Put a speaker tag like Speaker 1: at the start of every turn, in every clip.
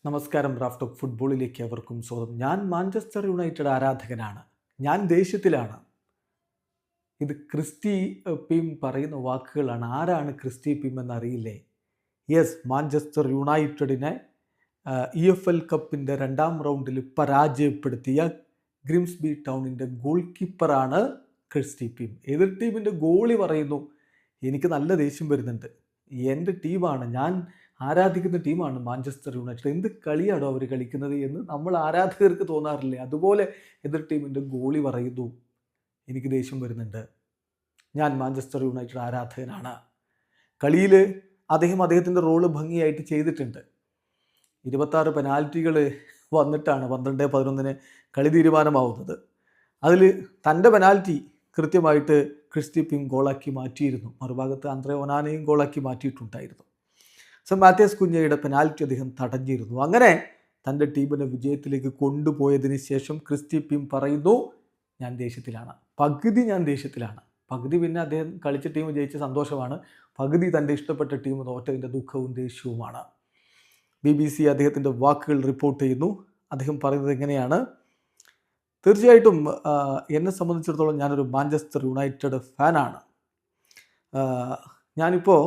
Speaker 1: നമസ്കാരം. Raf talk ഫുട്ബോളിലേക്ക് അവർക്കും സ്വാഗതം. ഞാൻ മാഞ്ചസ്റ്റർ യുണൈറ്റഡ് ആരാധകനാണ്. ഞാൻ ദേഷ്യത്തിലാണ്. ഇത് ക്രിസ്റ്റി പിം പറയുന്ന വാക്കുകളാണ്. ആരാണ് ക്രിസ്റ്റി പിം എന്നറിയില്ലേ? യെസ്, മാഞ്ചസ്റ്റർ യുണൈറ്റഡിനെ EFL കപ്പിൻ്റെ 2ാം റൗണ്ടിൽ പരാജയപ്പെടുത്തിയ ഗ്രിംസ്ബി ടൗണിൻ്റെ ഗോൾ കീപ്പറാണ് ക്രിസ്റ്റി പിം. എതിർ ടീമിൻ്റെ ഗോളി പറയുന്നു, എനിക്ക് നല്ല ദേഷ്യം വരുന്നുണ്ട്, എൻ്റെ ടീമാണ്, ഞാൻ ആരാധിക്കുന്ന ടീമാണ് മാഞ്ചസ്റ്റർ യുണൈറ്റഡ്, എന്ത് കളിയാണോ അവർ കളിക്കുന്നത് എന്ന് നമ്മൾ ആരാധകർക്ക് തോന്നാറില്ലേ? അതുപോലെ എതിർ ടീമിൻ്റെ ഗോളി പറയുന്നു, എനിക്ക് ദേഷ്യം വരുന്നുണ്ട്, ഞാൻ മാഞ്ചസ്റ്റർ യുണൈറ്റഡ് ആരാധകനാണ്. കളിയിൽ അദ്ദേഹത്തിൻ്റെ റോള് ഭംഗിയായിട്ട് ചെയ്തിട്ടുണ്ട്. 26 പെനാൽറ്റികൾ വന്നിട്ടാണ് 12-11 കളി തീരുമാനമാവുന്നത്. അതിൽ തൻ്റെ പെനാൽറ്റി കൃത്യമായിട്ട് ക്രിസ്റ്റി പിം ഗോളാക്കി മാറ്റിയിരുന്നു. മറുഭാഗത്ത് ആന്ദ്രേ ഒനാനയും ഗോളാക്കി മാറ്റിയിട്ടുണ്ടായിരുന്നു. മാത്യാസ് കുഞ്ഞയുടെ പെനാൽറ്റി അദ്ദേഹം തടഞ്ഞിരുന്നു. അങ്ങനെ തൻ്റെ ടീമിനെ വിജയത്തിലേക്ക് കൊണ്ടുപോയതിന് ശേഷം ക്രിസ്റ്റി പിം പറയുന്നു, ഞാൻ ദേഷ്യത്തിലാണ്. ഞാൻ ദേഷ്യത്തിലാണ്. പിന്നെ അദ്ദേഹം കളിച്ച ടീം ജയിച്ച സന്തോഷമാണ്. തൻ്റെ ഇഷ്ടപ്പെട്ട ടീം തോറ്റതിൻ്റെ ദുഃഖവും ദേഷ്യവുമാണ്. BBC അദ്ദേഹത്തിൻ്റെ വാക്കുകൾ റിപ്പോർട്ട് ചെയ്യുന്നു. അദ്ദേഹം പറയുന്നത് എങ്ങനെയാണ്? തീർച്ചയായിട്ടും എന്നെ സംബന്ധിച്ചിടത്തോളം ഞാനൊരു മാഞ്ചസ്റ്റർ യുണൈറ്റഡ് ഫാനാണ്. ഞാനിപ്പോൾ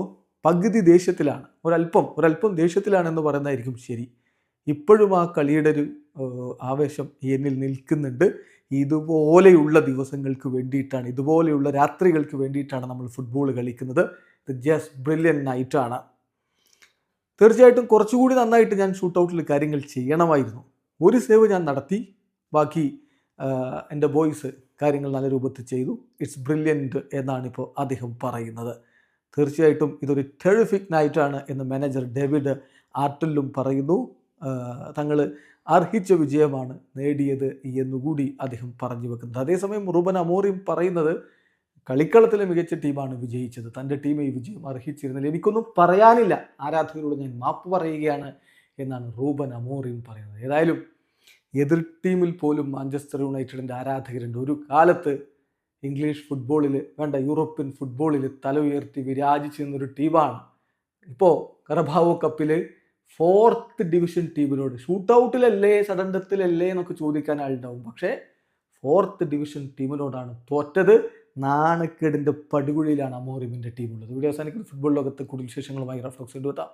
Speaker 1: ദേഷ്യത്തിലാണ്, ഒരല്പം ദേഷ്യത്തിലാണെന്ന് പറയുന്നതായിരിക്കും ശരി. ഇപ്പോഴും ആ കളിയുടെ ഒരു ആവേശം എന്നിൽ നിൽക്കുന്നുണ്ട്. ഇതുപോലെയുള്ള ദിവസങ്ങൾക്ക് വേണ്ടിയിട്ടാണ്, ഇതുപോലെയുള്ള രാത്രികൾക്ക് വേണ്ടിയിട്ടാണ് നമ്മൾ ഫുട്ബോൾ കളിക്കുന്നത്. ഇത് ജസ്റ്റ് ബ്രില്യൻ നൈറ്റാണ്. തീർച്ചയായിട്ടും കുറച്ചുകൂടി നന്നായിട്ട് ഞാൻ ഷൂട്ടൗട്ടിൽ കാര്യങ്ങൾ ചെയ്യണമായിരുന്നു. ഒരു സേവ് ഞാൻ നടത്തി, ബാക്കി എൻ്റെ ബോയ്സ് കാര്യങ്ങൾ നല്ല രൂപത്തിൽ ചെയ്തു. ഇറ്റ്സ് ബ്രില്യൻറ്റ് എന്നാണിപ്പോൾ അദ്ദേഹം പറയുന്നത്. തീർച്ചയായിട്ടും ഇതൊരു ടെറിഫിക് നൈറ്റാണ് എന്ന് മാനേജർ ഡേവിഡ് ആർട്ടലും പറയുന്നു. തങ്ങൾ അർഹിച്ച വിജയമാണ് നേടിയത് എന്നുകൂടി അദ്ദേഹം പറഞ്ഞു വെക്കുന്നത്. അതേസമയം റൂബൻ അമോറിം പറയുന്നത്, കളിക്കളത്തിലെ മികച്ച ടീമാണ് വിജയിച്ചത്, തൻ്റെ ടീം ഈ വിജയം അർഹിച്ചിരുന്നില്ല, എനിക്കൊന്നും പറയാനില്ല, ആരാധകരോട് ഞാൻ മാപ്പ് പറയുകയാണ് എന്നാണ് റൂബൻ അമോറിം പറയുന്നത്. ഏതായാലും എതിർ ടീമിൽ പോലും മാഞ്ചസ്റ്റർ യുണൈറ്റഡിൻ്റെ ആരാധകരുണ്ട്. ഒരു കാലത്ത് ഇംഗ്ലീഷ് ഫുട്ബോളിൽ യൂറോപ്യൻ ഫുട്ബോളിൽ തല ഉയർത്തി വിരാജിച്ചിരുന്നൊരു ടീമാണ്. ഇപ്പോൾ കറബാവോ കപ്പിൽ 4th ഡിവിഷൻ ടീമിനോട് ഷൂട്ടൗട്ടിലല്ലേ, സഡൻ ഡെത്തിലല്ലേ എന്നൊക്കെ ചോദിക്കാൻ ആളുണ്ടാവും. പക്ഷേ 4th ഡിവിഷൻ ടീമിനോടാണ് തോറ്റത്. നാണക്കേടിൻ്റെ പടുകുഴിയിലാണ് അമോറിമിൻ്റെ ടീമുള്ളത്. വീഡിയോ അവസാനിക്കുന്ന ഫുട്ബോൾ ലോകത്തെ കൂടുതൽ വിശേഷങ്ങളുമായി റാഫ് ടോക്സ് എത്താം.